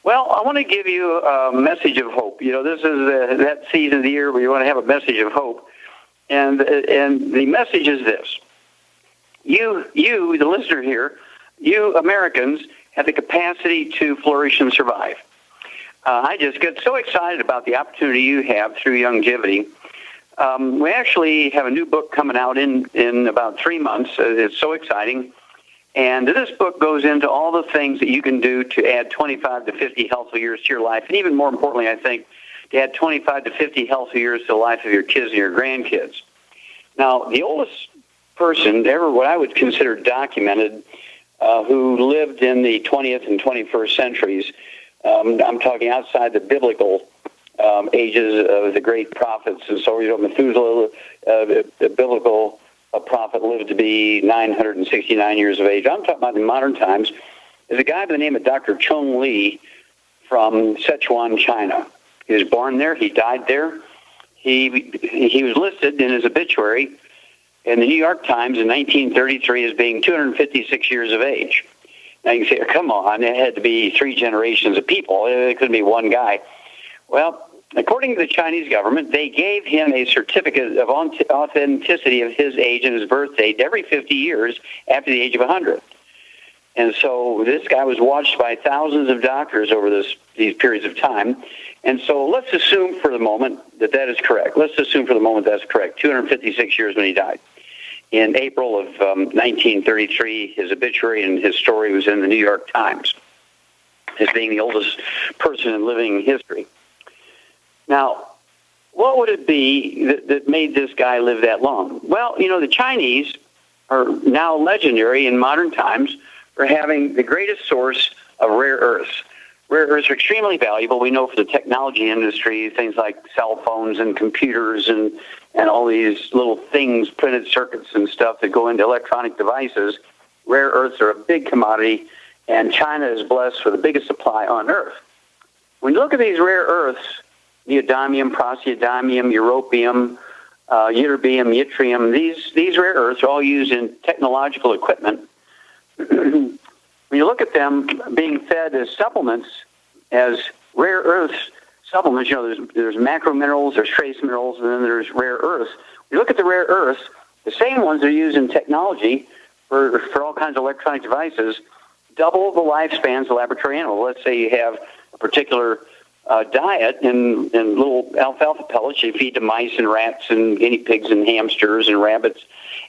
Well, I want to give you a message of hope. This is that season of the year where you want to have a message of hope. And the message is this. You, the listener here, you Americans have the capacity to flourish and survive. I just get so excited about the opportunity you have through Youngevity. We actually have a new book coming out in about 3 months. It's so exciting. And this book goes into all the things that you can do to add 25 to 50 healthy years to your life. And even more importantly, I think, to add 25 to 50 healthy years to the life of your kids and your grandkids. Now, the oldest person ever, what I would consider documented, who lived in the 20th and 21st centuries, I'm talking outside the biblical ages of the great prophets. And so, Methuselah, the biblical prophet, lived to be 969 years of age. I'm talking about in modern times. There's a guy by the name of Dr. Chong Li from Sichuan, China. He was born there. He died there. He was listed in his obituary in the New York Times in 1933 as being 256 years of age. Now you can say, come on, it had to be 3 generations of people. It couldn't be one guy. Well, according to the Chinese government, they gave him a certificate of authenticity of his age and his birth date every 50 years after the age of 100. And so this guy was watched by thousands of doctors over these periods of time. And so let's assume for the moment that is correct. Let's assume for the moment that's correct. 256 years when he died. In April of 1933, his obituary and his story was in the New York Times as being the oldest person in living history. Now, what would it be that made this guy live that long? Well, the Chinese are now legendary in modern times for having the greatest source of rare earths. Rare earths are extremely valuable. We know for the technology industry, things like cell phones and computers and all these little things, printed circuits and stuff that go into electronic devices. Rare earths are a big commodity, and China is blessed with the biggest supply on Earth. When you look at these rare earths, neodymium, praseodymium, europium, ytterbium, yttrium, these rare earths are all used in technological equipment. When you look at them being fed as supplements, as rare earths supplements, there's macro minerals, there's trace minerals, and then there's rare earths. When you look at the rare earths, the same ones that are used in technology for all kinds of electronic devices, double the lifespans of laboratory animals. Let's say you have a particular diet in little alfalfa pellets you feed to mice and rats and guinea pigs and hamsters and rabbits,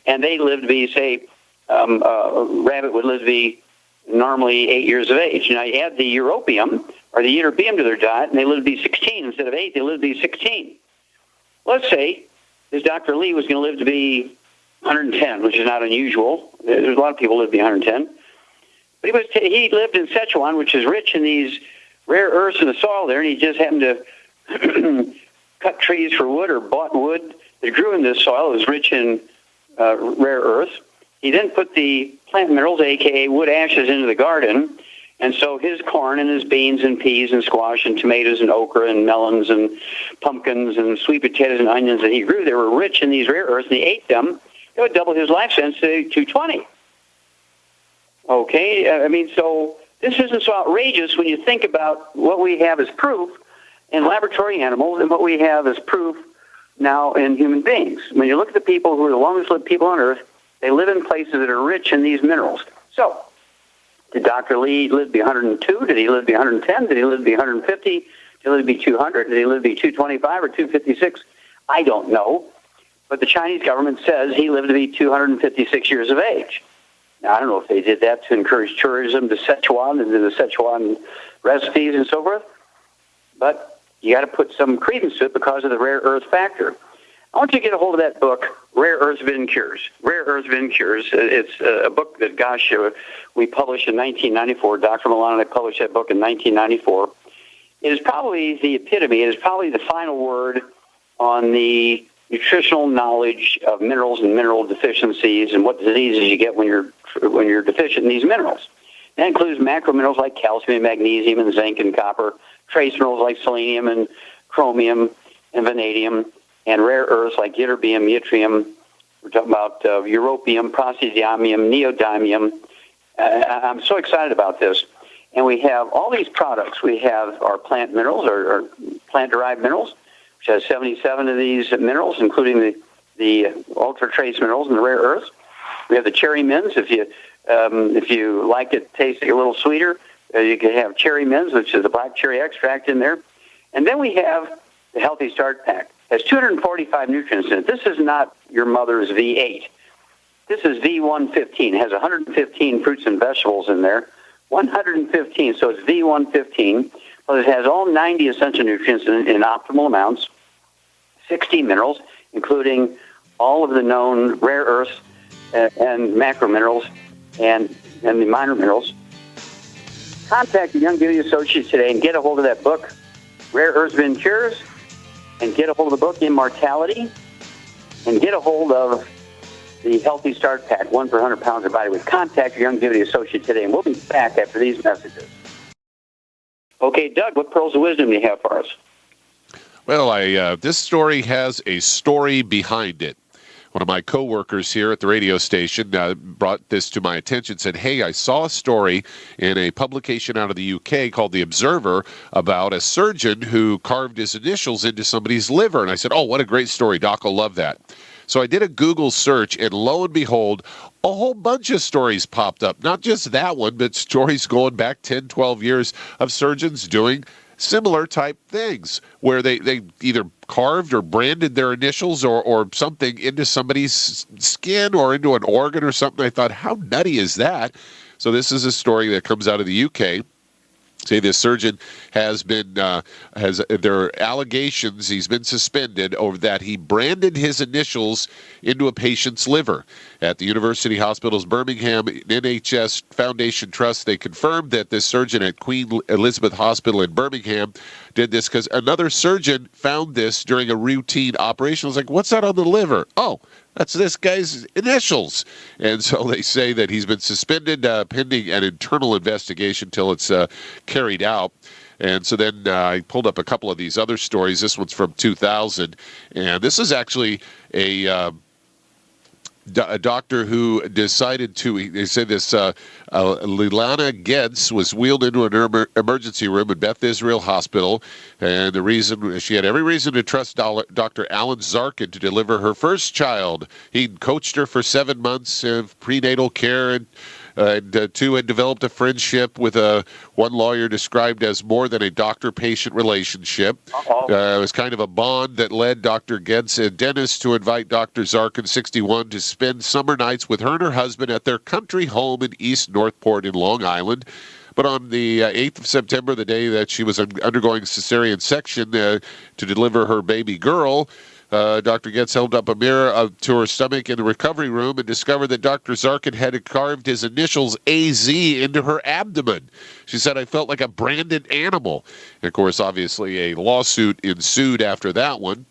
and they live to be, say, a rabbit would live to be normally 8 years of age. Now you add the europium or the ytterbium to their diet, and they live to be 16 instead of 8. They live to be 16. Let's say this Dr. Lee was going to live to be 110, which is not unusual. There's a lot of people who live to be 110. But he lived in Sichuan, which is rich in these rare earths in the soil there, and he just happened to cut trees for wood or bought wood that grew in this soil. It was rich in rare earths. He then put the plant minerals, a.k.a. wood ashes, into the garden, and so his corn and his beans and peas and squash and tomatoes and okra and melons and pumpkins and sweet potatoes and onions that he grew, they were rich in these rare earths, and he ate them. It would double his lifespan to 220. Okay, so this isn't so outrageous when you think about what we have as proof in laboratory animals and what we have as proof now in human beings. When you look at the people who are the longest lived people on Earth, they live in places that are rich in these minerals. So, did Dr. Lee live to be 102? Did he live to be 110? Did he live to be 150? Did he live to be 200? Did he live to be 225 or 256? I don't know. But the Chinese government says he lived to be 256 years of age. Now, I don't know if they did that to encourage tourism to Sichuan and to the Sichuan recipes and so forth, but you got to put some credence to it because of the rare earth factor. I want you to get a hold of that book, Rare Earths Vin Cures. Rare Earths Vin Cures. It's a book that, we published in 1994. Dr. Milan and I published that book in 1994. It is probably the epitome. It is probably the final word on the nutritional knowledge of minerals and mineral deficiencies and what diseases you get when you're deficient in these minerals. That includes macro minerals like calcium and magnesium and zinc and copper, trace minerals like selenium and chromium and vanadium, and rare earths like ytterbium, yttrium. We're talking about europium, praseodymium, neodymium. I'm so excited about this. And we have all these products. We have our plant minerals, or plant-derived minerals, which has 77 of these minerals, including the ultra-trace minerals and the rare earths. We have the cherry mints. If you like it tasting a little sweeter, you can have cherry mints, which is a black cherry extract in there. And then we have the Healthy Start Pack. It has 245 nutrients in it. This is not your mother's V8. This is V115. It has 115 fruits and vegetables in there. 115, so it's V115. But it has all 90 essential nutrients in optimal amounts, 60 minerals, including all of the known rare earths and macro minerals and the minor minerals. Contact the Young Beauty Associates today and get a hold of that book, Rare Earths Been Cures, and get a hold of the book, Immortality, and get a hold of the Healthy Start Pack, 1 for 100 pounds of body weight. Contact your Young Beauty Associate today, and we'll be back after these messages. Okay, Doug, what pearls of wisdom do you have for us? Well, this story has a story behind it. One of my coworkers here at the radio station brought this to my attention, said, hey, I saw a story in a publication out of the UK called The Observer about a surgeon who carved his initials into somebody's liver. And I said, oh, what a great story. Doc will love that. So I did a Google search, and lo and behold, a whole bunch of stories popped up. Not just that one, but stories going back 10, 12 years of surgeons doing similar type things where they either carved or branded their initials or something into somebody's skin or into an organ or something. I thought, how nutty is that? So this is a story that comes out of the UK. Say this surgeon has been, there are allegations he's been suspended over that he branded his initials into a patient's liver. At the University Hospitals Birmingham NHS Foundation Trust, they confirmed that this surgeon at Queen Elizabeth Hospital in Birmingham did this because another surgeon found this during a routine operation. I was like, what's that on the liver? Oh, that's this guy's initials. And so they say that he's been suspended pending an internal investigation till it's carried out. And so then I pulled up a couple of these other stories. This one's from 2000. And this is actually a doctor who decided to, they said this, Lilana Getz was wheeled into an emergency room at Beth Israel Hospital, and the reason, she had every reason to trust Dr. Alan Zarkin to deliver her first child. He'd coached her for 7 months of prenatal care, and two had developed a friendship with one lawyer described as more than a doctor-patient relationship. It was kind of a bond that led Dr. Getz and Dennis to invite Dr. Zarkin, 61, to spend summer nights with her and her husband at their country home in East Northport in Long Island. But on the 8th of September, the day that she was undergoing cesarean section to deliver her baby girl, Dr. Getz held up a mirror to her stomach in the recovery room and discovered that Dr. Zarkin had carved his initials AZ into her abdomen. She said, I felt like a branded animal. And of course, obviously, a lawsuit ensued after that one.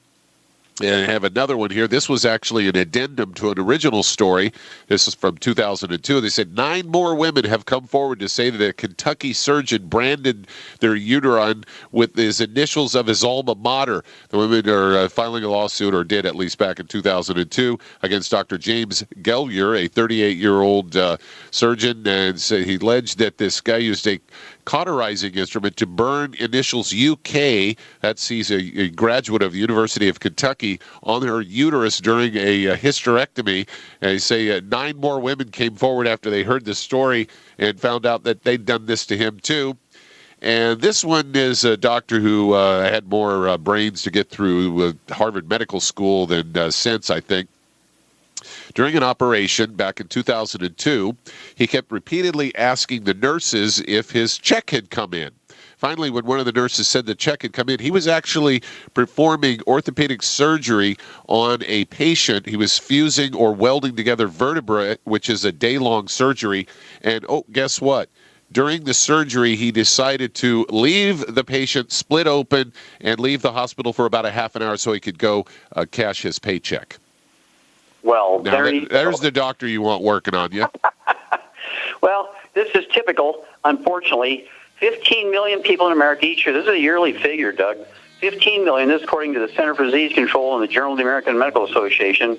And I have another one here. This was actually an addendum to an original story. This is from 2002. They said 9 more women have come forward to say that a Kentucky surgeon branded their uterine with his initials of his alma mater. The women are filing a lawsuit, or did at least back in 2002, against Dr. James Gellier, a 38-year-old surgeon. And so he alleged that this guy used a cauterizing instrument to burn initials UK, that's he's a graduate of the University of Kentucky, on her uterus during a hysterectomy. And they say 9 more women came forward after they heard the story and found out that they'd done this to him too. And this one is a doctor who had more brains to get through Harvard Medical School than sense, I think. During an operation back in 2002, he kept repeatedly asking the nurses if his check had come in. Finally, when one of the nurses said the check had come in, he was actually performing orthopedic surgery on a patient. He was fusing or welding together vertebrae, which is a day-long surgery. And, oh, guess what? During the surgery, he decided to leave the patient split open and leave the hospital for about a half an hour so he could go cash his paycheck. Well, now, there's the doctor you want working on you. Well, this is typical, unfortunately. 15 million people in America each year. This is a yearly figure, Doug. 15 million. This according to the Center for Disease Control and the Journal of the American Medical Association.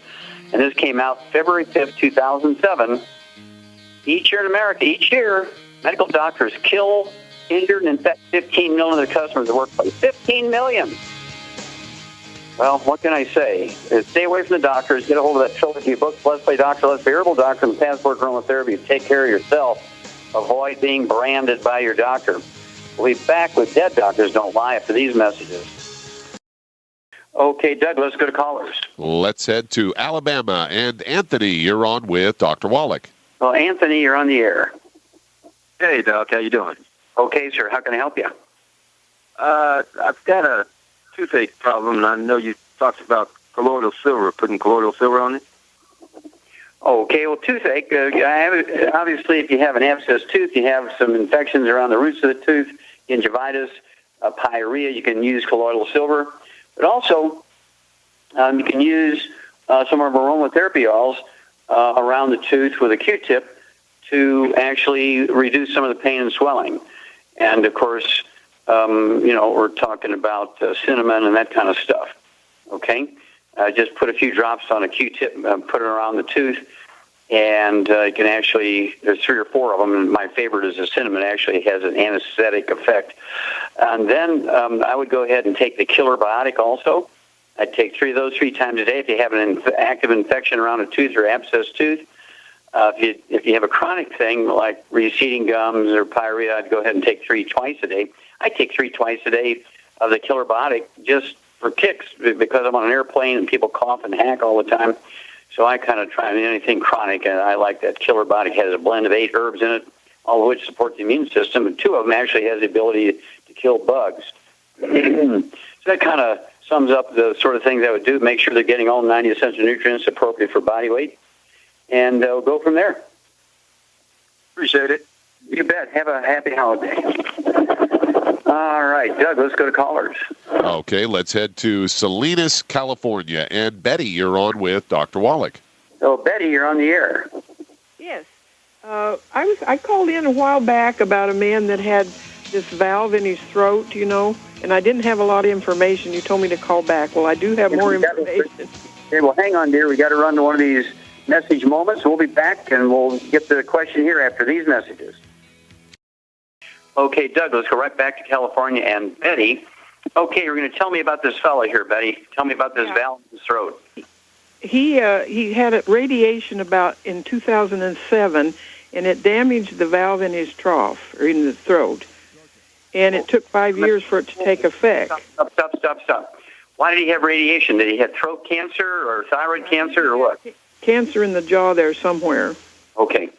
And this came out February 5th, 2007. Each year in America, Medical doctors kill, injure, and infect 15 million of their customers at the workplace. 15 million! Well, what can I say? Stay away from the doctors. Get a hold of that trilogy of books, Let's Play Doctor, Let's Be Herbal Doctor, and the Passport Aromatherapy. Take care of yourself. Avoid being branded by your doctor. We'll be back with Dead Doctors Don't Lie after these messages. Okay, Doug, let's go to callers. Let's head to Alabama. And Anthony, you're on with Dr. Wallach. Well, Anthony, you're on the air. Hey, Doc. How you doing? Okay, sir. How can I help you? I've got a toothache problem, and I know you talked about colloidal silver, putting colloidal silver on it. Okay, well, toothache, obviously, if you have an abscessed tooth, you have some infections around the roots of the tooth, gingivitis, pyorrhea, you can use colloidal silver. But also, you can use some of our aromatherapy oils around the tooth with a Q-tip to actually reduce some of the pain and swelling. And, of course, we're talking about cinnamon and that kind of stuff. Okay? Just put a few drops on a Q-tip, put it around the tooth, and you can actually, there's 3 or 4 of them, and my favorite is the cinnamon. It actually has an anesthetic effect. And then I would go ahead and take the Killer Biotic also. I'd take 3 of those 3 times a day if you have an active infection around a tooth or abscessed tooth. If you have a chronic thing like receding gums or pyorrhea, I'd go ahead and take 3 twice a day. I take 3 twice a day of the Killer Biotic just for kicks because I'm on an airplane and people cough and hack all the time. So I kind of try anything chronic, and I like that Killer Biotic. It has a blend of 8 herbs in it, all of which support the immune system, and 2 of them actually has the ability to kill bugs. So that kind of sums up the sort of things I would do. Make sure they're getting all 90 essential nutrients appropriate for body weight, and we'll go from there. Appreciate it. You bet. Have a happy holiday. All right, Doug, let's go to callers. Okay, let's head to Salinas, California. And Betty, you're on with Dr. Wallach. So, Betty, you're on the air. Yes. I called in a while back about a man that had this valve in his throat, and I didn't have a lot of information. You told me to call back. Well, I do have more information. Okay, well, hang on, dear. We got to run to one of these message moments. We'll be back, and we'll get the question here after these messages. Okay, Doug, let's go right back to California. And Betty, okay, you're going to tell me about this fellow here, Betty. Tell me about this valve in his throat. He had a radiation in 2007, and it damaged the valve in his trough, or in the throat. And it took 5 years for it to take effect. Stop. Why did he have radiation? Did he have throat cancer or thyroid cancer or what? Cancer in the jaw there somewhere. Okay.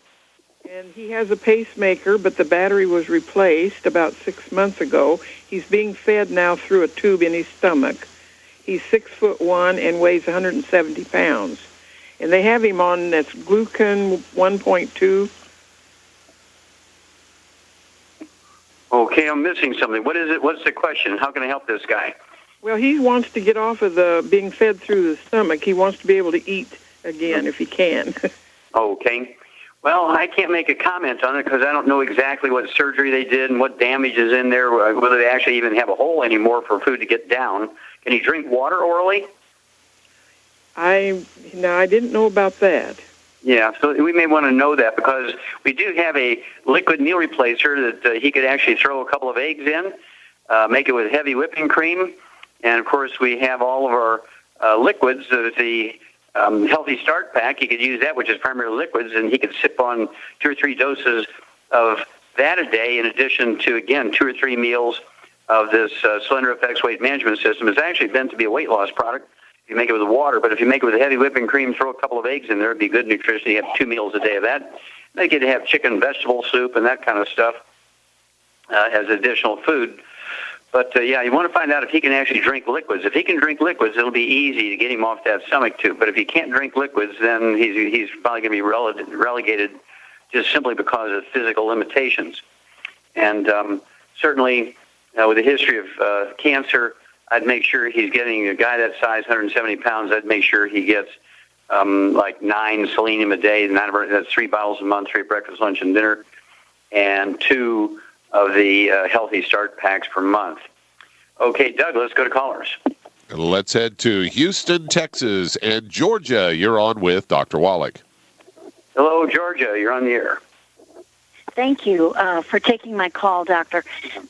And he has a pacemaker, but the battery was replaced about 6 months ago. He's being fed now through a tube in his stomach. He's 6'1" and weighs 170 pounds. And they have him on that's glucan 1.2. Okay, I'm missing something. What is it? What's the question? How can I help this guy? Well, he wants to get off of the being fed through the stomach. He wants to be able to eat again if he can. Okay. Well, I can't make a comment on it because I don't know exactly what surgery they did and what damage is in there, whether they actually even have a hole anymore for food to get down. Can he drink water orally? I didn't know about that. Yeah, so we may want to know that because we do have a liquid meal replacer that he could actually throw a couple of eggs in, make it with heavy whipping cream, and of course we have all of our liquids, the Healthy Start Pack. He could use that, which is primarily liquids, and he could sip on 2 or 3 doses of that a day in addition to, again, 2 or 3 meals of this Slender Effects Weight Management System. It's actually meant to be a weight loss product if you make it with water, but if you make it with heavy whipping cream, throw a couple of eggs in there, it'd be good nutrition. You have 2 meals a day of that. They could have chicken, vegetable soup, and that kind of stuff as additional food. But, you want to find out if he can actually drink liquids. If he can drink liquids, it'll be easy to get him off that stomach tube. But if he can't drink liquids, then he's probably going to be relegated just simply because of physical limitations. And certainly, with a history of cancer, I'd make sure he's getting a guy that size, 170 pounds, I'd make sure he gets like 9 selenium a day. That's 3 bottles a month, 3 breakfast, lunch, and dinner, and 2 of the Healthy Start Packs per month. Okay, Doug, let's go to callers. Let's head to Houston, Texas. And Georgia, you're on with Dr. Wallach. Hello, Georgia. You're on the air. Thank you for taking my call, Doctor.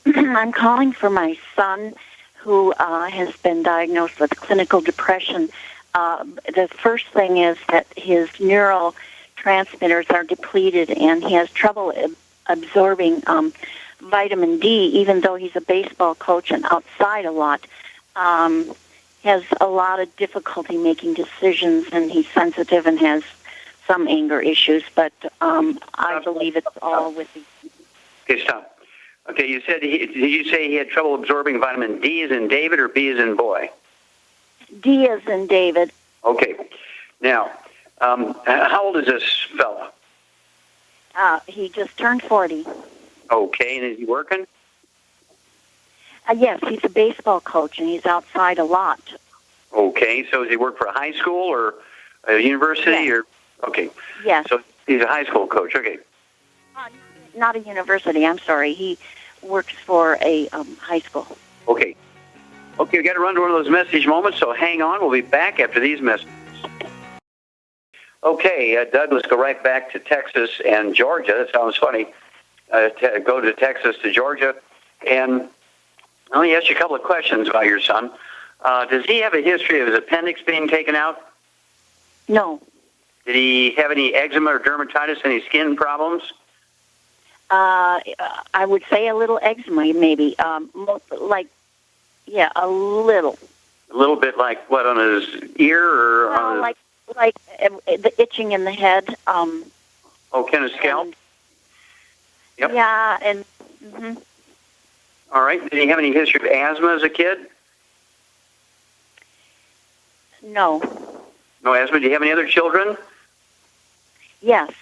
I'm calling for my son who has been diagnosed with clinical depression. The first thing is that his neurotransmitters are depleted and he has trouble absorbing vitamin D, even though he's a baseball coach and outside a lot. Has a lot of difficulty making decisions, and he's sensitive and has some anger issues, but I believe it's all with the... Okay, stop. Okay, you said, did you say he had trouble absorbing vitamin D as in David or B as in boy? D as in David. Okay. Now, how old is this fella? He just turned 40. Okay, and is he working? Yes, he's a baseball coach, and he's outside a lot. Okay, so does he work for a high school or a university? Yes. Or okay. Yes. So he's a high school coach. Okay. Not a university, I'm sorry. He works for a high school. Okay. Okay, we got to run to one of those message moments, so hang on. We'll be back after these messages. Okay, Doug, let's go right back to Texas and Georgia. That sounds funny. Go to Texas to Georgia. And let me ask you a couple of questions about your son. Does he have a history of his appendix being taken out? No. Did he have any eczema or dermatitis, any skin problems? I would say a little eczema, maybe. A little. A little bit like what, on his ear or on his... Like the itching in the head. Kind of scalp? Yep. Yeah, and... Mm-hmm. All right. Did he have any history of asthma as a kid? No. No asthma. Do you have any other children? Yes.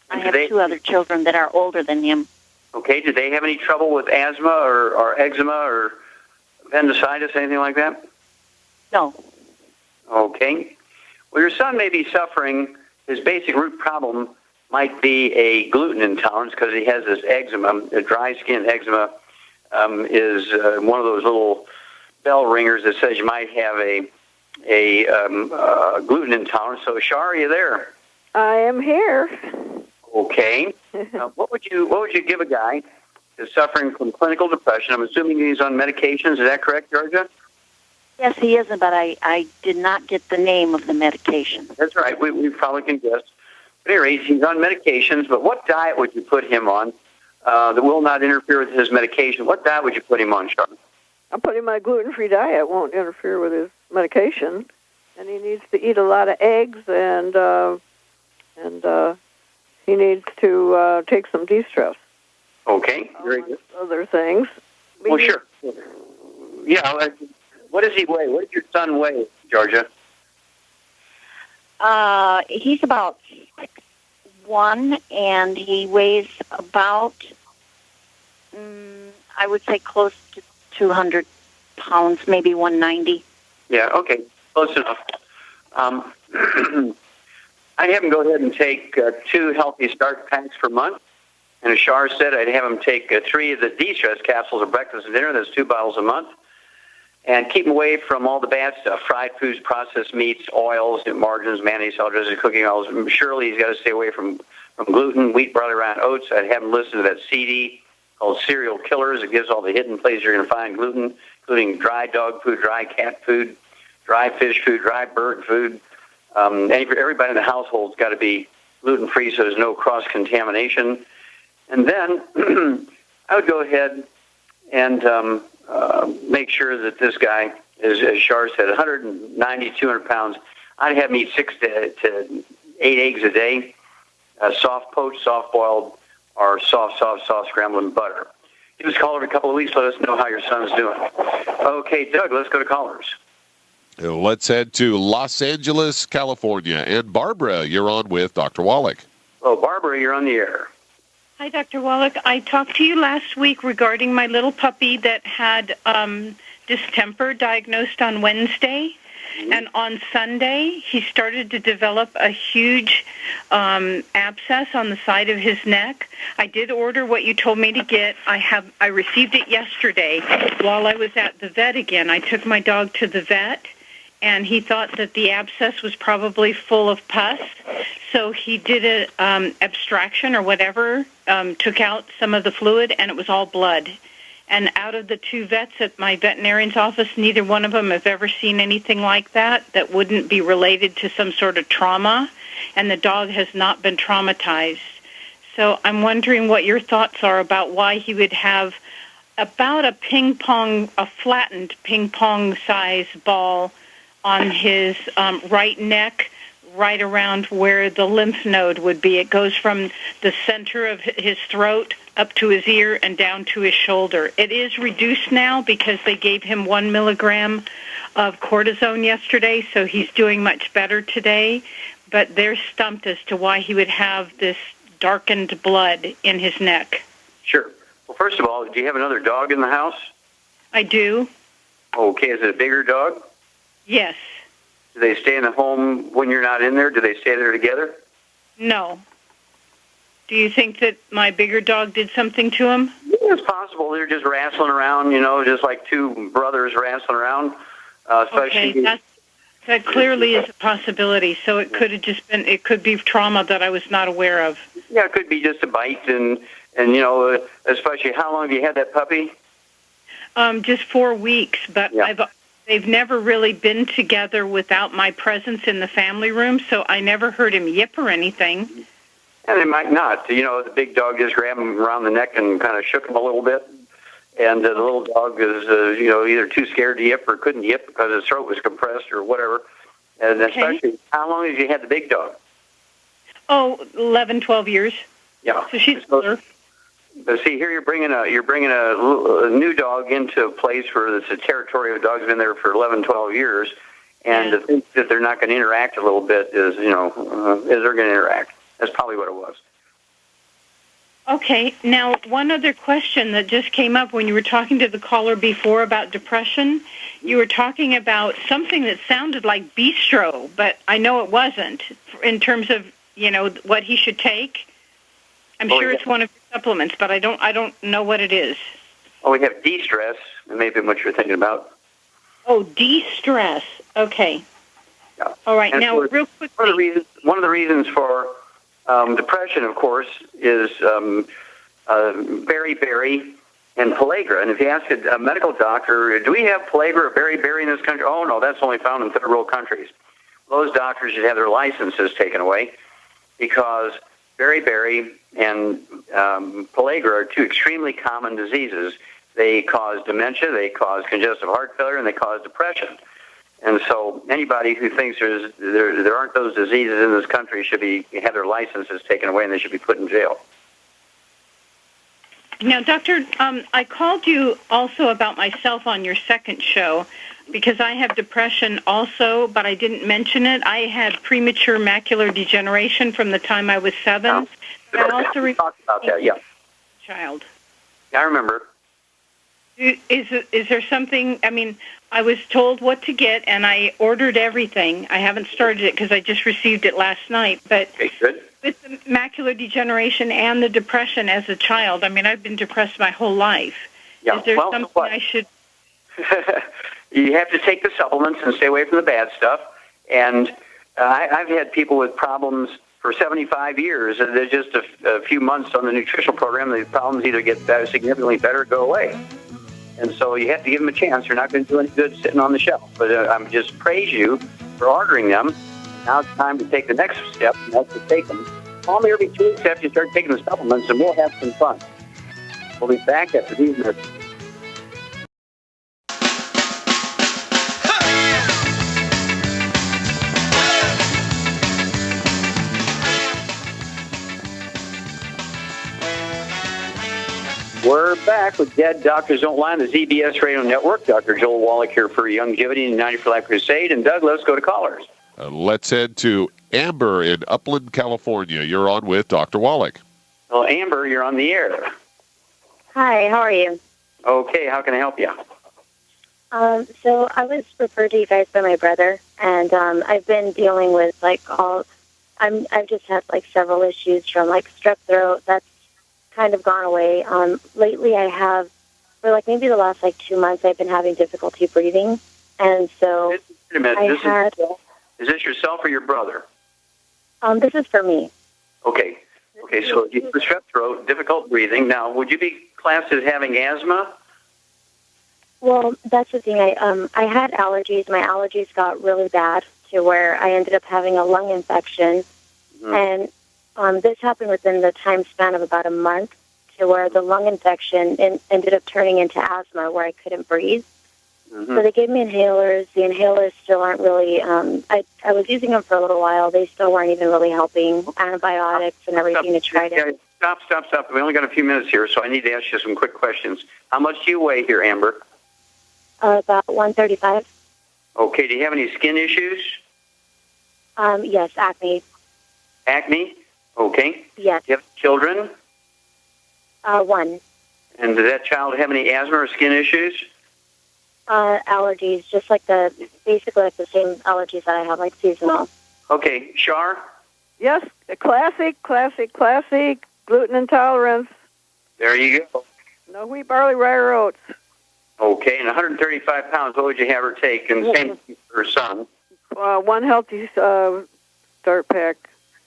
I have two other children that are older than him. Okay. Did they have any trouble with asthma or eczema or appendicitis, anything like that? No. Okay. Well, your son may be suffering. His basic root problem might be a gluten intolerance because he has this eczema. A dry skin eczema is one of those little bell ringers that says you might have a gluten intolerance. So, Shar, are you there? I am here. Okay. What would you give a guy who's suffering from clinical depression? I'm assuming he's on medications. Is that correct, Georgia? Yes, he is, but I did not get the name of the medication. That's right. We probably can guess. But anyway, he's on medications, but what diet would you put him on that will not interfere with his medication? What diet would you put him on, Sean? I'm putting him on a gluten-free diet. It won't interfere with his medication. And he needs to eat a lot of eggs, and he needs to take some de-stress. Okay, very good. Other things. Well, sure. Yeah, what does he weigh? What does your son weigh, Georgia? He's about 6'1", and he weighs about, I would say, close to 200 pounds, maybe 190. Yeah, okay, close enough. I'd have him go ahead and take 2 healthy start packs per month. And as Shar said, I'd have him take 3 of the de-stress capsules at breakfast and dinner. That's 2 bottles a month. And keep him away from all the bad stuff, fried foods, processed meats, oils, margarines, mayonnaise, salad dressings, cooking oils. Surely he's got to stay away from gluten, wheat, barley, rye, and oats. I'd have him listen to that CD called Cereal Killers. It gives all the hidden places you're going to find gluten, including dry dog food, dry cat food, dry fish food, dry bird food. Everybody in the household's got to be gluten-free so there's no cross-contamination. And then I would go ahead and make sure that this guy is, as Shar said, 190, 200 pounds. I'd have him eat 6 to 8 eggs a day, soft poached, soft boiled, or soft scrambled in butter. Give us a call every couple of weeks. Let us know how your son's doing. Okay, Doug, let's go to callers. Let's head to Los Angeles, California. And Barbara, you're on with Dr. Wallach. Well, Barbara, you're on the air. Hi, Dr. Wallach. I talked to you last week regarding my little puppy that had distemper diagnosed on Wednesday. Mm-hmm. And on Sunday, he started to develop a huge abscess on the side of his neck. I did order what you told me to get. I received it yesterday while I was at the vet again. I took my dog to the vet, and he thought that the abscess was probably full of pus. So he did a abstraction or whatever, took out some of the fluid, and it was all blood. And out of the 2 vets at my veterinarian's office, neither one of them have ever seen anything like that wouldn't be related to some sort of trauma, and the dog has not been traumatized. So I'm wondering what your thoughts are about why he would have about a flattened ping pong size ball on his right neck, right around where the lymph node would be. It goes from the center of his throat up to his ear and down to his shoulder. It is reduced now because they gave him 1 milligram of cortisone yesterday, so he's doing much better today. But they're stumped as to why he would have this darkened blood in his neck. Sure. Well, first of all, do you have another dog in the house? I do. Okay. Is it a bigger dog? Yes. Do they stay in the home when you're not in there? Do they stay there together? No. Do you think that my bigger dog did something to him? It's possible. They're just wrestling around, just like 2 brothers wrestling around. Okay, that clearly is a possibility. So it could have just been, it could be trauma that I was not aware of. Yeah, it could be just a bite, and especially how long have you had that puppy? Just 4 weeks, but Yeah. They've never really been together without my presence in the family room, so I never heard him yip or anything. And they might not. The big dog just grabbed him around the neck and kind of shook him a little bit. And the little dog is, either too scared to yip or couldn't yip because his throat was compressed or whatever. And especially, how long have you had the big dog? 11, 12 years. Yeah. So she's older. But see, here you're bringing a new dog into a place where it's a territory of dogs been there for 11, 12 years, and to think that they're not going to interact a little bit is they're going to interact. That's probably what it was. Okay. Now, one other question that just came up when you were talking to the caller before about depression. You were talking about something that sounded like bistro, but I know it wasn't in terms of, what he should take. I'm sure it's one of your supplements, but I don't know what it is. Oh, we have de-stress, and maybe what you're thinking about. Oh, de-stress. Okay. Yeah. All right. And now, real quickly. One of the reasons for depression, of course, is beriberi and pellagra. And if you ask a medical doctor, do we have pellagra or beriberi in this country? Oh, no, that's only found in third world countries. Those doctors should have their licenses taken away because beriberi and pellagra are 2 extremely common diseases. They cause dementia, they cause congestive heart failure, and they cause depression. And so anybody who thinks there aren't those diseases in this country should have their licenses taken away, and they should be put in jail. Now, Doctor, I called you also about myself on your second show because I have depression also, but I didn't mention it. I had premature macular degeneration from the time I was 7. I also talked about that, yeah. Child. Yeah, I remember. Is there something, I was told what to get, and I ordered everything. I haven't started it because I just received it last night. But okay, good. With the macular degeneration and the depression as a child, I've been depressed my whole life. Yeah. Is there something I should... You have to take the supplements and stay away from the bad stuff. And I've had people with problems for 75 years. And they're just a few months on the nutritional program, the problems either get significantly better or go away. And so you have to give them a chance. You're not going to do any good sitting on the shelf. But I'm just praise you for ordering them. Now it's time to take the next step, and that's to take them. Call me every 2 weeks after you start taking the supplements, and we'll have some fun. We'll be back after these minutes. We're back with Dead Doctors Don't Lie on the ZBS Radio Network. Dr. Joel Wallach here for Youngevity and United for Life Crusade. And Doug, let's go to callers. Let's head to Amber in Upland, California. You're on with Dr. Wallach. Well, Amber, you're on the air. Hi, how are you? Okay, how can I help you? So I was referred to you guys by my brother, and I've been dealing with I've just had several issues from strep throat. That's kind of gone away. Lately I have, for maybe the last 2 months, I've been having difficulty breathing. And so Wait a minute. I had... Is this yourself or your brother? This is for me. Okay. Okay, so you have strep throat, difficult breathing. Now, would you be classed as having asthma? Well, that's the thing. I had allergies. My allergies got really bad to where I ended up having a lung infection. And this happened within the time span of about a month, to where the lung infection ended up turning into asthma, where I couldn't breathe. So they gave me inhalers. The inhalers still aren't really, I was using them for a little while. They still weren't even really helping. Antibiotics and everything to try to... Stop. We only got a few minutes here, so I need to ask you some quick questions. How much do you weigh here, Amber? About 135. Okay, do you have any skin issues? Yes, acne. Acne? Okay. Yes. Do you have children? One. And does that child have any asthma or skin issues? Allergies, just like basically like the same allergies that I have, like seasonal. Okay, Shar? Yes, classic gluten intolerance. There you go. No wheat, barley, rye, or oats. Okay, and 135 pounds, what would you have her take? And same for her son. One healthy start pack.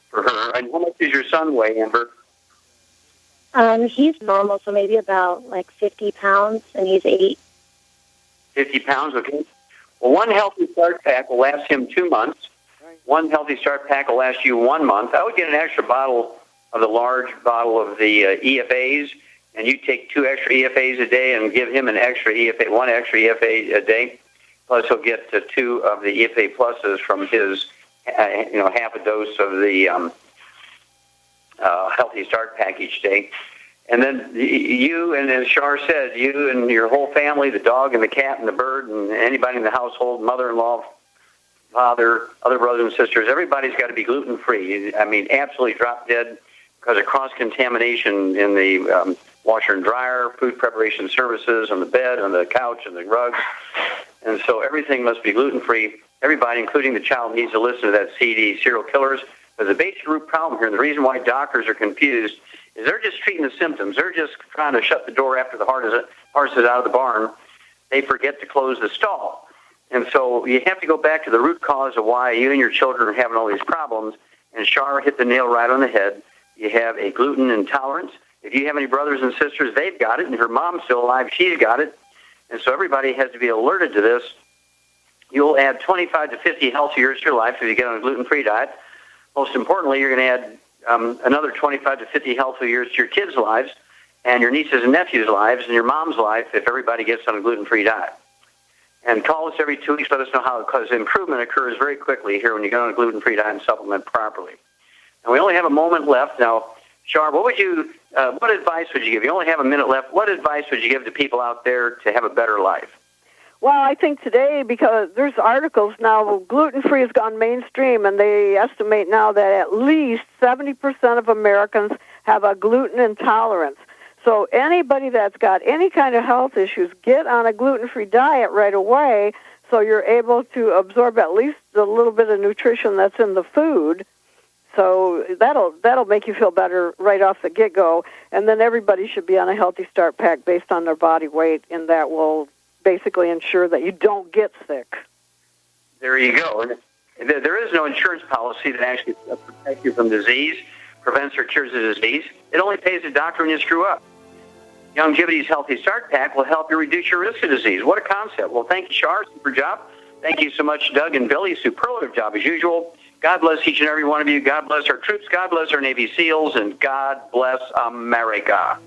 For her. And how much does your son weigh, Amber? He's normal, so maybe about like 50 pounds, and he's 8. 50 pounds, okay. Well, one healthy start pack will last him 2 months. One healthy start pack will last you 1 month. I would get an extra bottle of the large bottle of the EFAs, and you take 2 extra EFAs a day and give him an extra EFA, 1 extra EFA a day. Plus, he'll get 2 of the EFA pluses from his, half a dose of the healthy start pack each day. And then you, and as Shar said, you and your whole family, the dog and the cat and the bird and anybody in the household, mother-in-law, father, other brothers and sisters, everybody's got to be gluten-free. I mean, absolutely drop dead because of cross-contamination in the washer and dryer, food preparation services, on the bed, on the couch, and the rugs. And so everything must be gluten-free. Everybody, including the child, needs to listen to that CD, Serial Killers. There's a basic root problem here, and the reason why doctors are confused is they're just treating the symptoms. They're just trying to shut the door after the horse is out of the barn. They forget to close the stall. And so you have to go back to the root cause of why you and your children are having all these problems. And Shar hit the nail right on the head. You have a gluten intolerance. If you have any brothers and sisters, they've got it. And her mom's still alive, she's got it. And so everybody has to be alerted to this. You'll add 25 to 50 healthy years to your life if you get on a gluten-free diet. Most importantly, you're going to add another 25 to 50 healthy years to your kids' lives and your nieces and nephews' lives and your mom's life if everybody gets on a gluten-free diet. And call us every 2 weeks. Let us know how, because improvement occurs very quickly here when you get on a gluten-free diet and supplement properly. And we only have a moment left. Now, Shar, what advice would you give? You only have a minute left. What advice would you give to people out there to have a better life? Well, I think today, because there's articles now, gluten-free has gone mainstream, and they estimate now that at least 70% of Americans have a gluten intolerance. So anybody that's got any kind of health issues, get on a gluten-free diet right away so you're able to absorb at least a little bit of nutrition that's in the food. So that'll make you feel better right off the get-go. And then everybody should be on a healthy start pack based on their body weight, and that will basically ensure that you don't get sick. There you go. And there is no insurance policy that actually protects you from disease, prevents or cures the disease. It only pays the doctor when you screw up. Youngevity's Healthy Start Pack will help you reduce your risk of disease. What a concept. Well, thank you, Shar. Super job. Thank you so much, Doug and Billy. Superlative job as usual. God bless each and every one of you. God bless our troops. God bless our Navy SEALs. And God bless America.